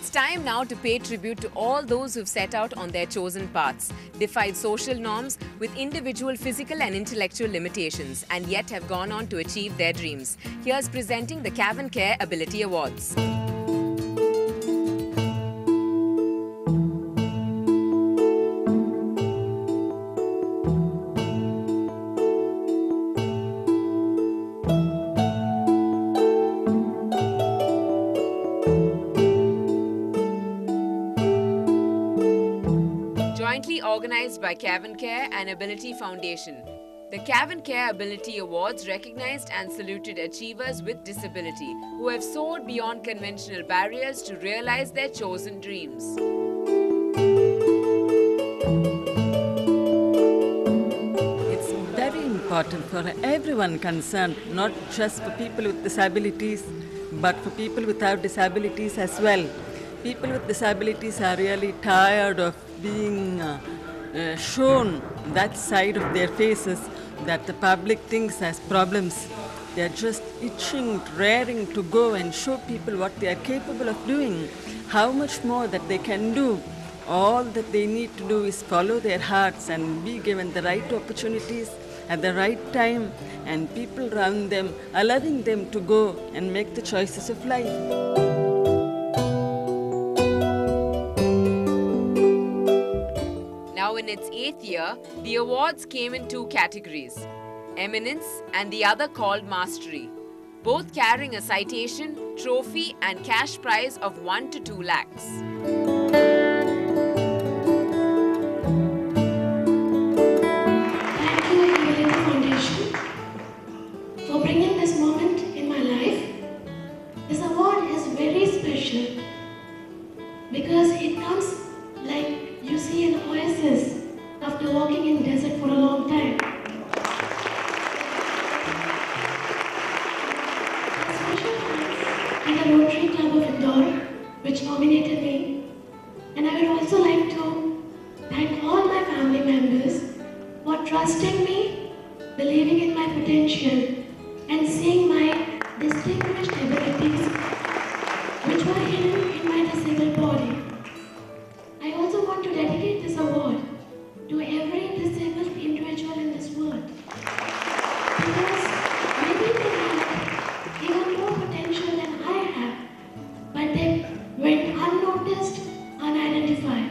It's time now to pay tribute to all those who've set out on their chosen paths, defied social norms with individual physical and intellectual limitations, and yet have gone on to achieve their dreams. Here's presenting the Cav & Care Ability Awards. Jointly organized by Cav & Care and Ability Foundation. The Cav & Care Ability Awards recognized and saluted achievers with disability who have soared beyond conventional barriers to realize their chosen dreams. It's very important for everyone concerned, not just for people with disabilities, but for people without disabilities as well. People with disabilities are really tired of being shown that side of their faces that the public thinks as problems. They're just itching, raring to go and show people what they are capable of doing, how much more that they can do. All that they need to do is follow their hearts and be given the right opportunities at the right time, and people around them allowing them to go and make the choices of life. Now in its 8th year, the awards came in 2 categories, Eminence and the other called Mastery, both carrying a citation, trophy and cash prize of 1 to 2 lakhs. Thank you, Ability Foundation, for bringing this moment in my life. This award is very special because it comes like you see an oasis after walking in desert for a long time. Special thanks to the Rotary Club of Indore, which nominated me, and I would also like to thank all my family members for trusting me, believing in my potential, and seeing my distinguished abilities which were hidden in my disabled body. I also want to dedicate this award to every disabled individual in this world, because maybe they have even more potential than I have, but they went unnoticed, unidentified.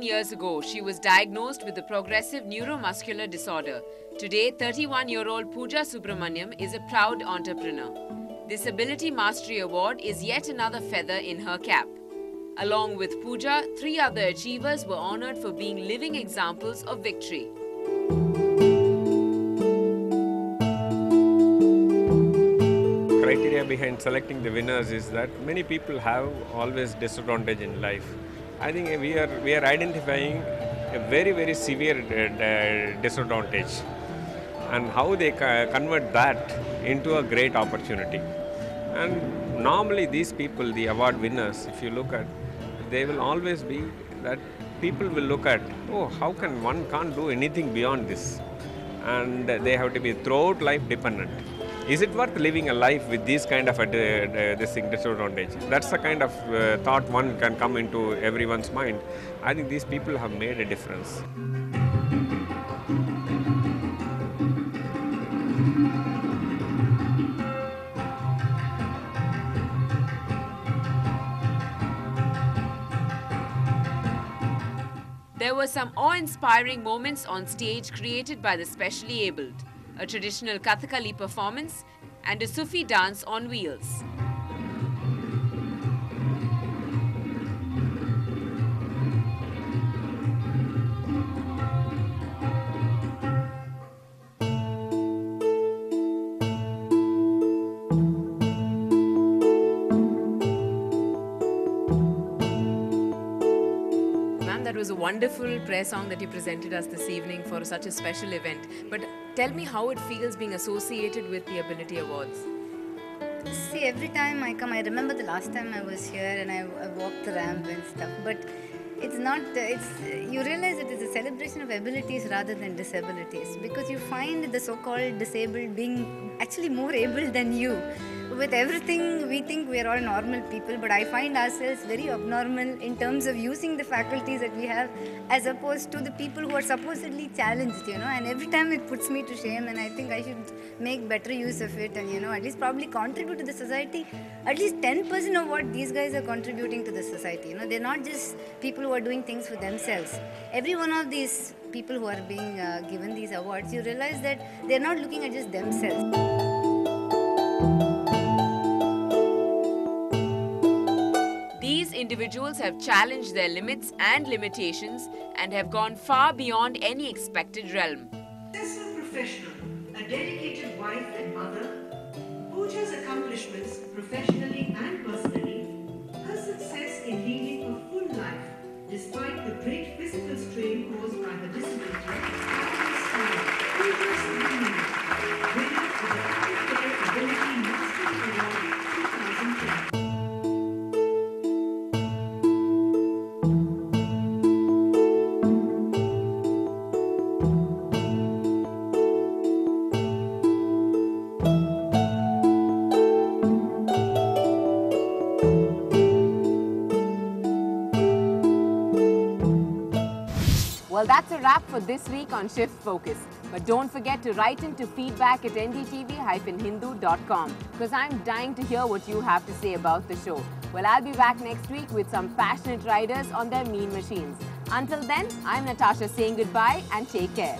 Years ago, she was diagnosed with a progressive neuromuscular disorder. Today, 31-year-old Pooja Subramaniam is a proud entrepreneur. This Ability Mastery Award is yet another feather in her cap. Along with Pooja, 3 other achievers were honored for being living examples of victory. Criteria behind selecting the winners is that many people have always disadvantage in life. I think we are identifying a very severe disadvantage, and how they convert that into a great opportunity. And normally these people, the award winners, if you look at, they will always be that people will look at, oh, how can one can't do anything beyond this, and they have to be throughout life dependent. Is it worth living a life with this kind of disadvantage? That's the kind of thought one can come into everyone's mind. I think these people have made a difference. There were some awe-inspiring moments on stage created by the specially abled, a traditional Kathakali performance and a Sufi dance on wheels. Ma'am, that was a wonderful prayer song that you presented us this evening for such a special event. But Tell me how it feels being associated with the Ability Awards. See, every time I come, I remember the last time I was here and I walked the ramp and stuff, but it's not, you realize it is a celebration of abilities rather than disabilities, because you find the so-called disabled being actually more able than you. With everything, we think we are all normal people, but I find ourselves very abnormal in terms of using the faculties that we have as opposed to the people who are supposedly challenged, and every time it puts me to shame, and I think I should make better use of it and, at least probably contribute to the society, at least 10% of what these guys are contributing to the society. They're not just people who are doing things for themselves. Every one of these people who are being given these awards, you realize that they're not looking at just themselves. These individuals have challenged their limits and limitations and have gone far beyond any expected realm. Successful professional, a dedicated wife and mother, Pooja's accomplishments professionally and personally, her success in leading a full life despite the great physical strain caused by her disability, Pooja Subramaniam, winner of the Active Care Ability Mastery Award 2010. Well, that's a wrap for this week on Shift Focus. But don't forget to write into feedback at ndtv-hindu.com, because I'm dying to hear what you have to say about the show. Well, I'll be back next week with some passionate riders on their mean machines. Until then, I'm Natasha saying goodbye and take care.